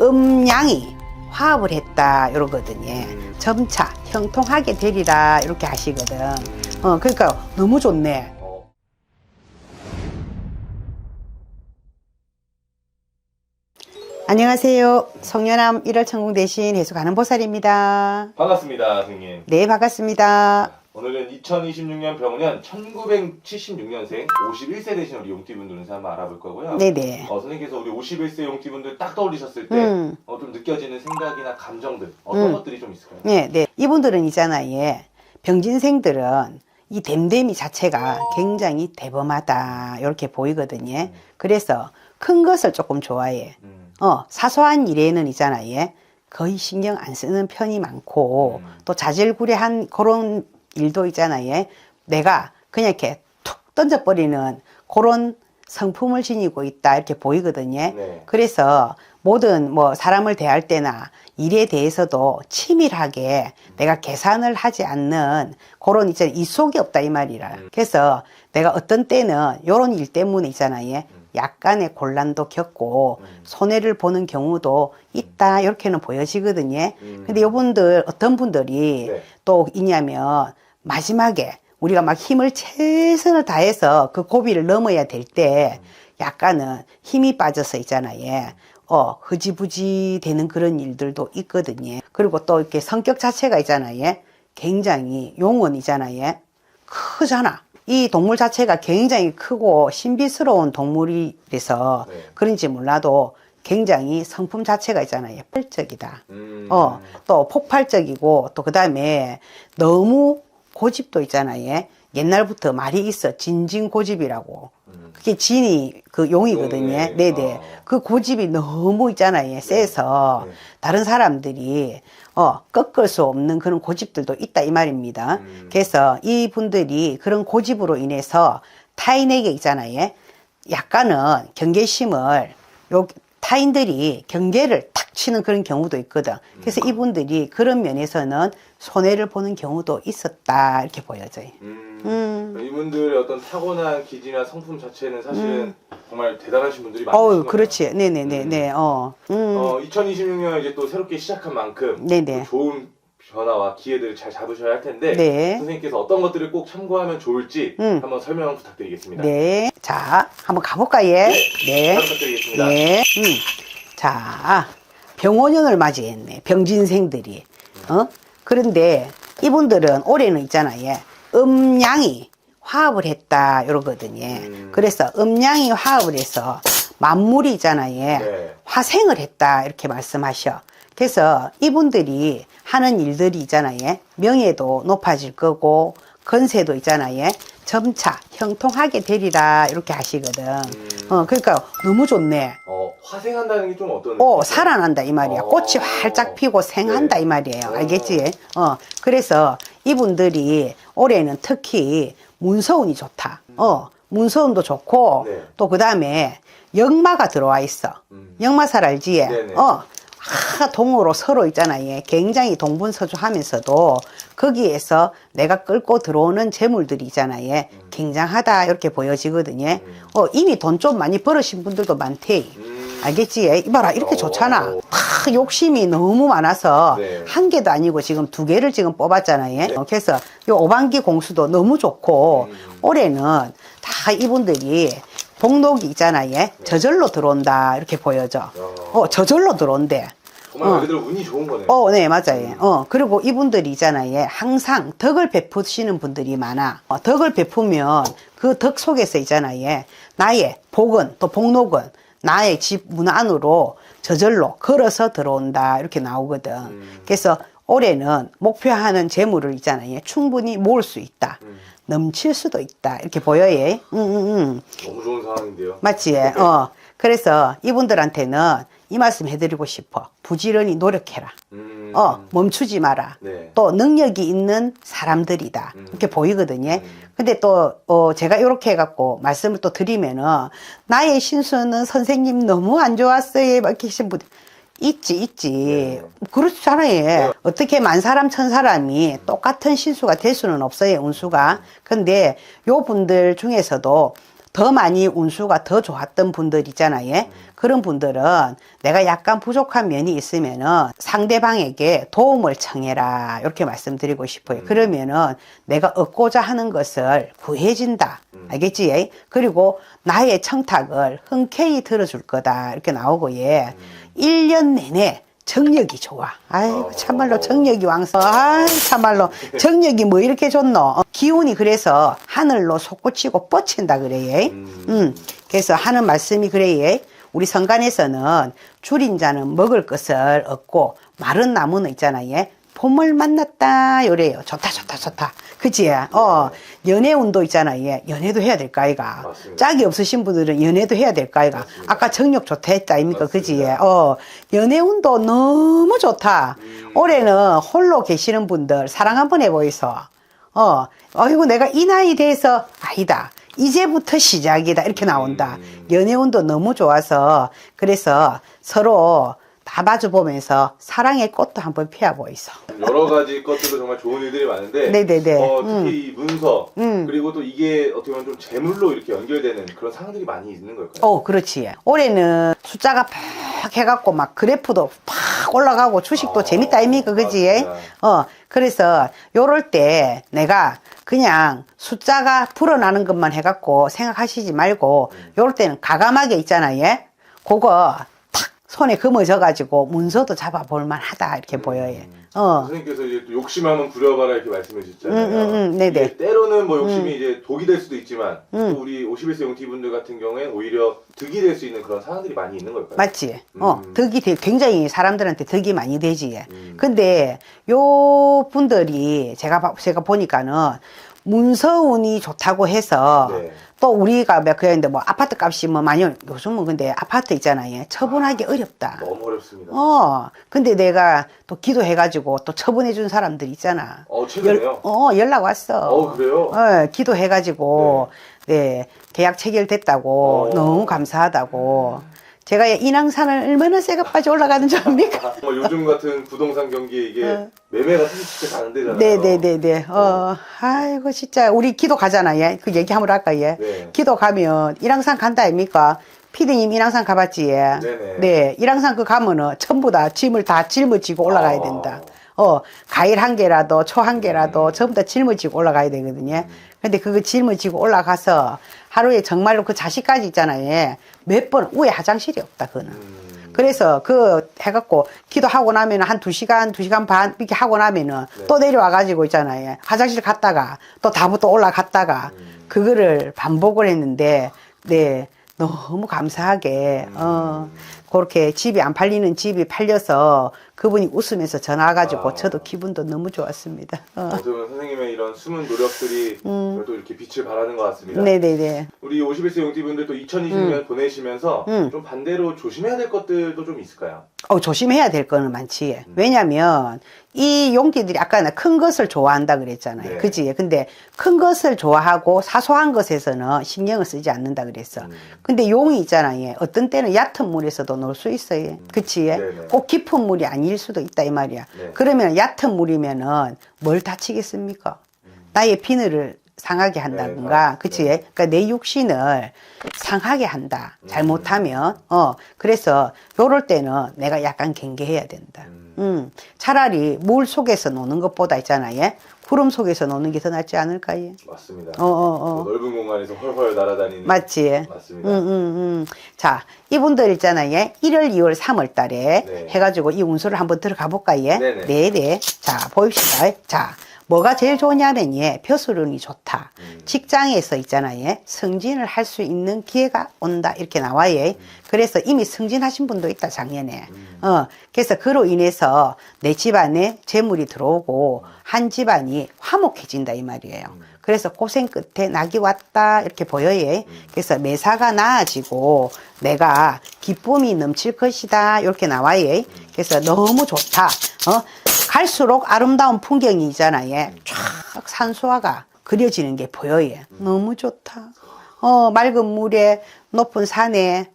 음양이 화합을 했다 이러거든요. 점차 형통하게 되리라 이렇게 하시거든. 그러니까 너무 좋네. 안녕하세요. 성녀남 1월 천궁 대신 해수 가는보살입니다. 반갑습니다, 선생님. 네, 반갑습니다. 오늘은 2026년 병년 1976년생 51세 되신 우리 용띠분들 한번 알아볼 거고요. 네네. 선생님께서 우리 51세 용띠분들 딱 떠올리셨을 때 좀 느껴지는 생각이나 감정들 어떤 것들이 좀 있을까요? 네. 이분들은 있잖아요. 예. 병진생들은 이 댐댐이 자체가 굉장히 대범하다 이렇게 보이거든요. 그래서 큰 것을 조금 좋아해. 사소한 일에는 있잖아요. 예. 거의 신경 안 쓰는 편이 많고 또 자질구레한 그런 일도 있잖아요. 내가 그냥 이렇게 툭 던져버리는 그런 성품을 지니고 있다 이렇게 보이거든요. 네. 그래서 모든 뭐 사람을 대할 때나 일에 대해서도 치밀하게 내가 계산을 하지 않는 그런 이제 이속이 없다 이 말이라. 그래서 내가 어떤 때는 이런 일 때문에 있잖아요. 약간의 곤란도 겪고 손해를 보는 경우도 있다 이렇게는 보여지거든요. 근데 이분들 어떤 분들이 네. 또 있냐면 마지막에 우리가 막 힘을 최선을 다해서 그 고비를 넘어야 될 때 약간은 힘이 빠져서 있잖아요. 흐지부지 되는 그런 일들도 있거든요. 그리고 또 이렇게 성격 자체가 있잖아요. 굉장히 용언이잖아요. 크잖아. 이 동물 자체가 굉장히 크고 신비스러운 동물이라서 네. 그런지 몰라도 굉장히 성품 자체가 있잖아요. 폭발적이다. 또 폭발적이고 또 그 다음에 너무 고집도 있잖아요. 옛날부터 말이 있어. 진진고집이라고. 그게 진이 그 용이거든요. 용이네. 네네. 그 고집이 너무 있잖아요. 세서 네. 다른 사람들이 꺾을 수 없는 그런 고집들도 있다 이 말입니다. 그래서 이분들이 그런 고집으로 인해서 타인에게 있잖아요. 약간은 경계심을 타인들이 경계를 탁 치는 그런 경우도 있거든. 그래서 이분들이 그런 면에서는 손해를 보는 경우도 있었다 이렇게 보여져요. 이분들의 어떤 타고난 기질이나 성품 자체는 사실은 정말 대단하신 분들이 많으신 거예요. 그렇지. 네네네네. 2026년 이제 또 새롭게 시작한 만큼 네네. 또 좋은 변화와 기회들을 잘 잡으셔야 할 텐데 네. 선생님께서 어떤 것들을 꼭 참고하면 좋을지 한번 설명 부탁드리겠습니다. 네. 자, 한번 가볼까요? 네. 잘 부탁드리겠습니다. 네. 자, 병원연을 맞이했네. 병진생들이. 그런데 이분들은 올해는 있잖아요. 음양이 화합을 했다 이러거든요. 그래서 음양이 화합을 해서 만물이 있잖아요. 네. 화생을 했다 이렇게 말씀하셔. 그래서 이분들이 하는 일들이 있잖아요. 명예도 높아질 거고 건세도 있잖아요. 점차 형통하게 되리라 이렇게 하시거든. 그러니까 너무 좋네. 화생한다는 게 좀 어떤 살아난다 이 말이야. 꽃이 활짝 피고 생한다 이 말이에요. 알겠지? 그래서 이분들이 올해는 특히 문서운이 좋다. 문서운도 좋고 네. 또 그 다음에 역마가 들어와 있어. 역마살 알지? 네네. 동으로 서로 있잖아요. 굉장히 동분서주하면서도 거기에서 내가 끌고 들어오는 재물들이 있잖아요. 굉장하다 이렇게 보여지거든요. 이미 돈 좀 많이 벌으신 분들도 많대. 알겠지? 이봐라 이렇게 좋잖아. 욕심이 너무 많아서 네. 한 개도 아니고 지금 두 개를 지금 뽑았잖아요. 그래서 요 오반기 공수도 너무 좋고 올해는 다 이분들이 복록이 있잖아요. 저절로 들어온다 이렇게 보여져. 저절로 들어온대. 정말 말 그대로 운이 좋은 거네요. 네, 맞아요. 그리고 이분들이 있잖아요. 항상 덕을 베푸시는 분들이 많아. 덕을 베푸면 그 덕 속에서 있잖아요. 나의 복은, 또 복록은 나의 집 문 안으로 저절로 걸어서 들어온다. 이렇게 나오거든. 그래서 올해는 목표하는 재물을 있잖아요. 충분히 모을 수 있다. 넘칠 수도 있다. 이렇게 보여요. 너무 좋은 상황인데요. 맞지? 그래서 이분들한테는 이 말씀 해드리고 싶어. 부지런히 노력해라. 멈추지 마라. 네. 또 능력이 있는 사람들이다. 이렇게 보이거든요. 근데 또, 제가 이렇게 해갖고 말씀을 또 드리면은, 나의 신수는 선생님 너무 안 좋았어요. 막 계신 분들. 있지. 네. 그렇잖아요. 어떻게 만 사람, 천 사람이 똑같은 신수가 될 수는 없어요, 운수가. 근데 요 분들 중에서도 더 많이 운수가 더 좋았던 분들 있잖아요. 그런 분들은 내가 약간 부족한 면이 있으면은 상대방에게 도움을 청해라. 이렇게 말씀드리고 싶어요. 그러면은 내가 얻고자 하는 것을 구해진다. 알겠지? 그리고 나의 청탁을 흔쾌히 들어줄 거다. 이렇게 나오고, 예. 1년 내내 정력이 좋아. 아이고, 참말로 정력이 왕성. 아이, 참말로. 정력이 뭐 이렇게 좋노? 기운이 그래서 하늘로 솟구치고 뻗친다 그래. 그래서 하는 말씀이 그래. 우리 성간에서는 줄인 자는 먹을 것을 얻고 마른 나무는 있잖아요. 봄을 만났다 요래요. 좋다 좋다 좋다. 그치? 연애운도 있잖아요. 연애도 해야 될까 아이가. 맞습니다. 짝이 없으신 분들은 연애도 해야 될까 아이가. 맞습니다. 아까 정력 좋다 했다 아닙니까? 그치? 맞습니다. 연애운도 너무 좋다. 올해는 홀로 계시는 분들 사랑 한번 해보이소. 어이구 내가 이 나이 돼서 아니다. 이제부터 시작이다. 이렇게 나온다. 연애운도 너무 좋아서 그래서 서로 다 마주보면서 사랑의 꽃도 한번 피워보이소. 여러 가지 것들도 정말 좋은 일들이 많은데 네네네. 특히 이 문서 그리고 또 이게 어떻게 보면 좀 재물로 이렇게 연결되는 그런 상황들이 많이 있는 걸까요? 그렇지. 올해는 숫자가 팍 해갖고 막 그래프도 팍 올라가고 주식도 재밌다 아닙니까? 그지? 맞습니다. 그래서 요럴 때 내가 그냥 숫자가 불어나는 것만 해갖고 생각하시지 말고 요럴 때는 가감하게 있잖아요. 예? 그거 탁 손에 금어져가지고 문서도 잡아볼만 하다 이렇게 보여요. 선생님께서 이제 또 욕심 한번 부려봐라 이렇게 말씀해 주셨잖아요. 네네. 이게 때로는 뭐 욕심이 이제 독이 될 수도 있지만 또 우리 51세 용티분들 같은 경우엔 오히려 득이 될 수 있는 그런 상황들이 많이 있는 걸까요? 맞지? 덕이 굉장히 사람들한테 덕이 많이 되지. 근데 요 분들이 제가 보니까는 문서운이 좋다고 해서 네. 또 우리가 그랬는데 뭐 아파트 값이 뭐 많이 요즘은 근데 아파트 있잖아요. 처분하기 어렵다. 너무 어렵습니다. 근데 내가 또 기도해가지고 또 처분해 준 사람들 있잖아. 최근에요? 연락 왔어. 그래요? 기도해가지고 네 계약 체결됐다고 너무 감사하다고. 제가 인왕산을 얼마나 새가 빠져 올라가는 줄 압니까? 요즘 같은 부동산 경기에 이게 매매가 쉽게 안 되잖아요. 네네네네. 아이고 진짜 우리 기도 가잖아요. 그 얘기 한번 할까 예. 네. 기도 가면 인왕산 간다 아닙니까? 피디님 인왕산 가봤지 예. 네네. 네, 인왕산 그 가면은 전부 다 짐을 다 짊어지고 올라가야 된다. 가일 한 개라도 초 한 개라도 전부 다 짊어지고 올라가야 되거든요. 근데 그거 짊어지고 올라가서 하루에 정말로 그 자식까지 있잖아요. 몇 번 위에 화장실이 없다 그거는. 그래서 그 해갖고 기도하고 나면 한 2시간, 2시간 반 이렇게 하고 나면은 또 내려와가지고 있잖아요. 화장실 갔다가 또 다부 또 올라갔다가 그거를 반복을 했는데 네 너무 감사하게 그렇게 집이 안 팔리는 집이 팔려서 그분이 웃으면서 전화 와가지고 저도 기분도 너무 좋았습니다. 어떻게 보면 선생님의 이런 숨은 노력들이 또 이렇게 빛을 발하는 것 같습니다. 네네네. 우리 51세 용띠분들 또 2020년 보내시면서 좀 반대로 조심해야 될 것들도 좀 있을까요? 조심해야 될 거는 많지. 왜냐면 이 용띠들이 아까 나 큰 것을 좋아한다 그랬잖아요. 네. 그지? 근데 큰 것을 좋아하고 사소한 것에서는 신경을 쓰지 않는다 그랬어. 근데 용이 있잖아요. 어떤 때는 얕은 물에서도 놀 수 있어요. 그치? 네네. 꼭 깊은 물이 아닐 수도 있다 이 말이야. 네. 그러면 얕은 물이면은 뭘 다치겠습니까? 나의 비늘을 상하게 한다든가, 네, 그치? 네. 그러니까 내 육신을 상하게 한다. 잘못하면. 그래서 요럴 때는 내가 약간 경계해야 된다. 차라리 물 속에서 노는 것보다 있잖아요. 구름 속에서 노는 게 더 낫지 않을까요? 맞습니다. 어. 넓은 공간에서 헐헐 날아다니는. 맞지? 맞습니다. 자, 이분들 있잖아요. 1월, 2월, 3월 달에 네. 해가지고 이 운수를 한번 들어가 볼까요? 네네. 네네. 자, 보입시다. 자, 뭐가 제일 좋냐면, 벼슬운이 좋다. 직장에서 있잖아요. 승진을 할 수 있는 기회가 온다. 이렇게 나와요. 그래서 이미 승진하신 분도 있다, 작년에. 그래서 그로 인해서 내 집안에 재물이 들어오고 한 집안이 화목해진다, 이 말이에요. 그래서 고생 끝에 낙이 왔다, 이렇게 보여요. 그래서 매사가 나아지고 내가 기쁨이 넘칠 것이다, 이렇게 나와요. 그래서 너무 좋다. 갈수록 아름다운 풍경이 있잖아요. 쫙 산수화가 그려지는 게 보여요. 너무 좋다. 맑은 물에 높은 산에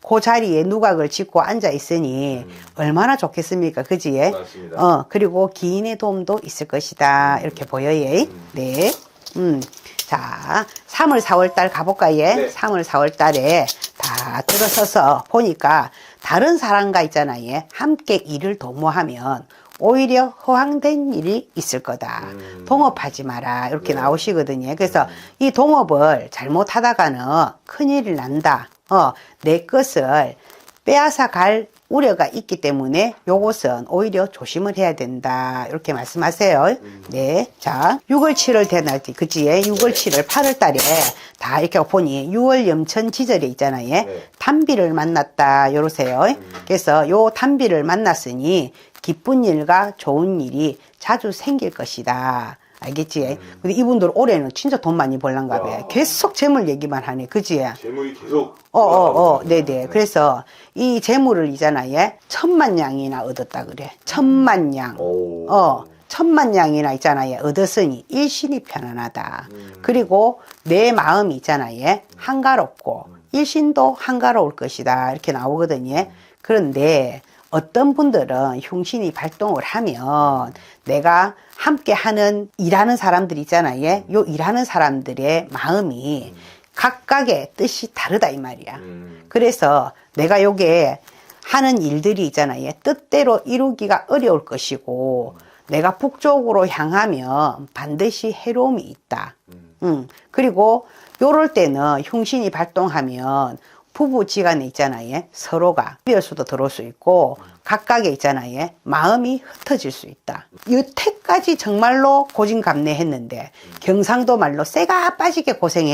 그 자리에 누각을 짓고 앉아 있으니 얼마나 좋겠습니까? 그지? 맞습니다. 그리고 기인의 도움도 있을 것이다. 이렇게 보여요. 네. 자, 3월, 4월 달 가볼까, 예? 네. 3월, 4월 달에 다 들어서서 보니까 다른 사람과 있잖아, 예? 함께 일을 도모하면 오히려 허황된 일이 있을 거다. 동업하지 마라. 이렇게 네. 나오시거든요. 그래서 이 동업을 잘못하다가는 큰일이 난다. 내 것을 빼앗아 갈 우려가 있기 때문에 요것은 오히려 조심을 해야 된다. 이렇게 말씀하세요. 네. 자, 6월, 7월 되날 때, 그치? 6월, 7월, 8월 달에 다 이렇게 보니 6월 염천 지절에 있잖아요. 네. 단비를 만났다. 요러세요. 그래서 요 단비를 만났으니 기쁜 일과 좋은 일이 자주 생길 것이다. 알겠지? 근데 이분들 올해는 진짜 돈 많이 벌란가 봐. 야. 계속 재물 얘기만 하네. 그치? 재물이 계속. 네네. 그래서 이 재물을 있잖아요. 1000만 양이나 얻었다 그래. 1000만 양. 오. 1000만 양이나 있잖아요. 얻었으니 일신이 편안하다. 그리고 내 마음이 있잖아요. 한가롭고 일신도 한가로울 것이다. 이렇게 나오거든요. 그런데 어떤 분들은 흉신이 발동을 하면 내가 함께 하는 일하는 사람들 있잖아요. 요 일하는 사람들의 마음이 각각의 뜻이 다르다 이 말이야. 그래서 내가 요게 하는 일들이 있잖아요. 뜻대로 이루기가 어려울 것이고 내가 북쪽으로 향하면 반드시 해로움이 있다. 그리고 요럴 때는 흉신이 발동하면 부부지간에 있잖아요. 서로가 비어수도 들어올 수 있고 각각에 있잖아요. 마음이 흩어질 수 있다. 여태까지 정말로 고진감래했는데 경상도 말로 쇠가 빠지게 고생했는데